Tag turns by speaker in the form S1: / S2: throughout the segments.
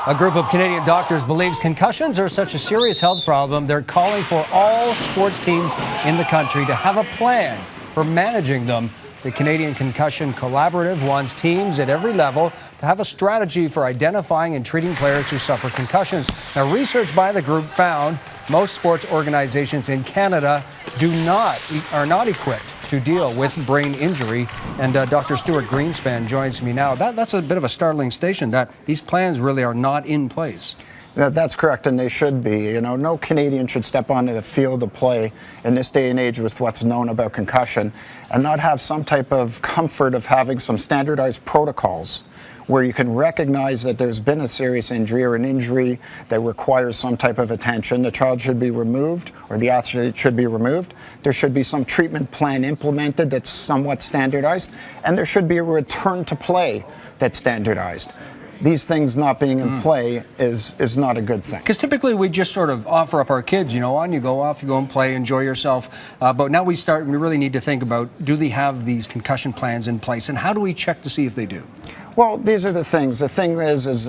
S1: A group of Canadian doctors believes concussions are such a serious health problem, they're calling for all sports teams in the country to have a plan for managing them. The Canadian Concussion Collaborative wants teams at every level to have a strategy for identifying and treating players who suffer concussions. Now, research by the group found most sports organizations in Canada are not equipped to deal with brain injury. And Dr. Stuart Greenspan joins me now. That's a bit of a startling statement that these plans really are not in place.
S2: That's correct, and they should be. You know, no Canadian should step onto the field of play in this day and age with what's known about concussion and not have some type of comfort of having some standardized protocols where you can recognize that there's been a serious injury or an injury that requires some type of attention. The child should be removed, or the athlete should be removed. There should be some treatment plan implemented that's somewhat standardized, and there should be a return to play that's standardized. These things not being in play is not a good thing.
S1: Because typically we just sort of offer up our kids, you know, on you go off, you go and play, enjoy yourself. But now we really need to think about, do they have these concussion plans in place, and how do we check to see if they do?
S2: Well, these are the things. The thing is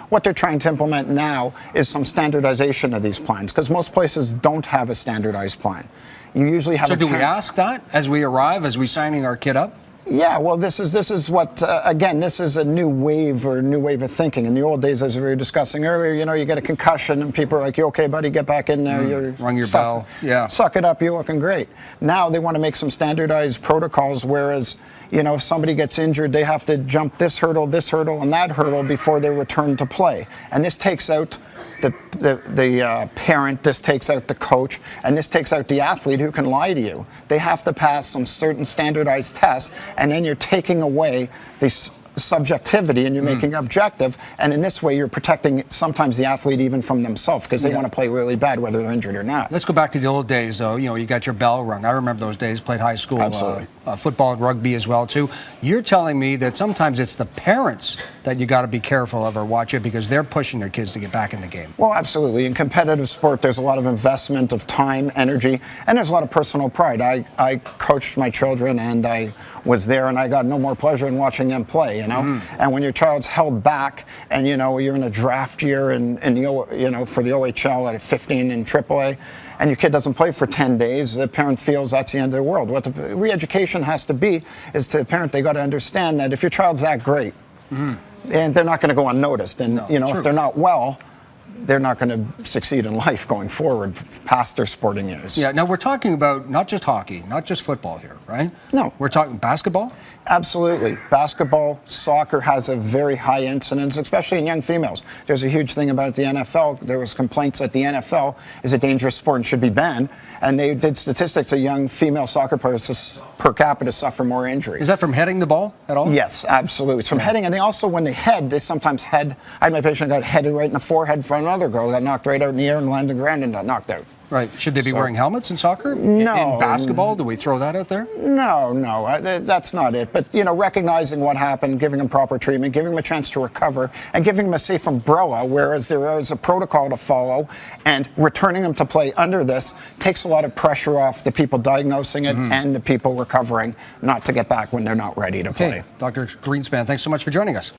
S2: what they're trying to implement now is some standardization of these plans, because most places don't have a standardized plan. You usually have.
S1: So do we ask that as we arrive, as we signing our kid up?
S2: Yeah, well, this is what, again, this is a new wave of thinking. In the old days, as we were discussing earlier, you know, you get a concussion and people are like, you okay, buddy, get back in there. You're
S1: rung your bell. Yeah.
S2: Suck it up, you're looking great. Now they want to make some standardized protocols, whereas, you know, if somebody gets injured, they have to jump this hurdle, and that hurdle before they return to play. And this takes out the parent, this takes out the coach, and this takes out the athlete who can lie to you. They have to pass some certain standardized tests, and then you're taking away this subjectivity and you're making objective, and in this way you're protecting sometimes the athlete even from themselves, because they want to play really bad whether they're injured or not.
S1: Let's go back to the old days, though. You know, you got your bell rung. I remember those days, played high school.
S2: Absolutely.
S1: Football and rugby as well too. You're telling me that sometimes it's the parents that you got to be careful of or watch it, because they're pushing their kids to get back in the game.
S2: Well, absolutely. In competitive sport, there's a lot of investment of time, energy, and there's a lot of personal pride. I coached my children, and I was there, and I got no more pleasure in watching them play, you know. And when your child's held back, and you know you're in a draft year in the for the OHL at 15 in AAA, and your kid doesn't play for 10 days, the parent feels that's the end of the world. What the re-education has to be is, to the parent, they got to understand that if your child's that great, and they're not going to go unnoticed, and you know, if they're not well, they're not going to succeed in life going forward past their sporting years.
S1: Yeah, now we're talking about not just hockey, not just football here, right?
S2: No.
S1: We're talking basketball?
S2: Absolutely. Basketball, soccer has a very high incidence, especially in young females. There's a huge thing about the NFL. There was complaints that the NFL is a dangerous sport and should be banned. And they did statistics that young female soccer players per capita suffer more injuries.
S1: Is that from heading the ball at all?
S2: Yes, absolutely. It's from heading. And they also, when they head, they sometimes head. I had my patient got headed right in the forehead from another girl, got knocked right out in the air and landed ground and got knocked out.
S1: Right. Should they be wearing helmets in soccer?
S2: No.
S1: In basketball? Do we throw that out there?
S2: No, that's not it. But, you know, recognizing what happened, giving them proper treatment, giving them a chance to recover, and giving them a safe umbrella, whereas there is a protocol to follow, and returning them to play under this takes a lot of pressure off the people diagnosing it and the people recovering not to get back when they're not ready to play.
S1: Dr. Greenspan, thanks so much for joining us.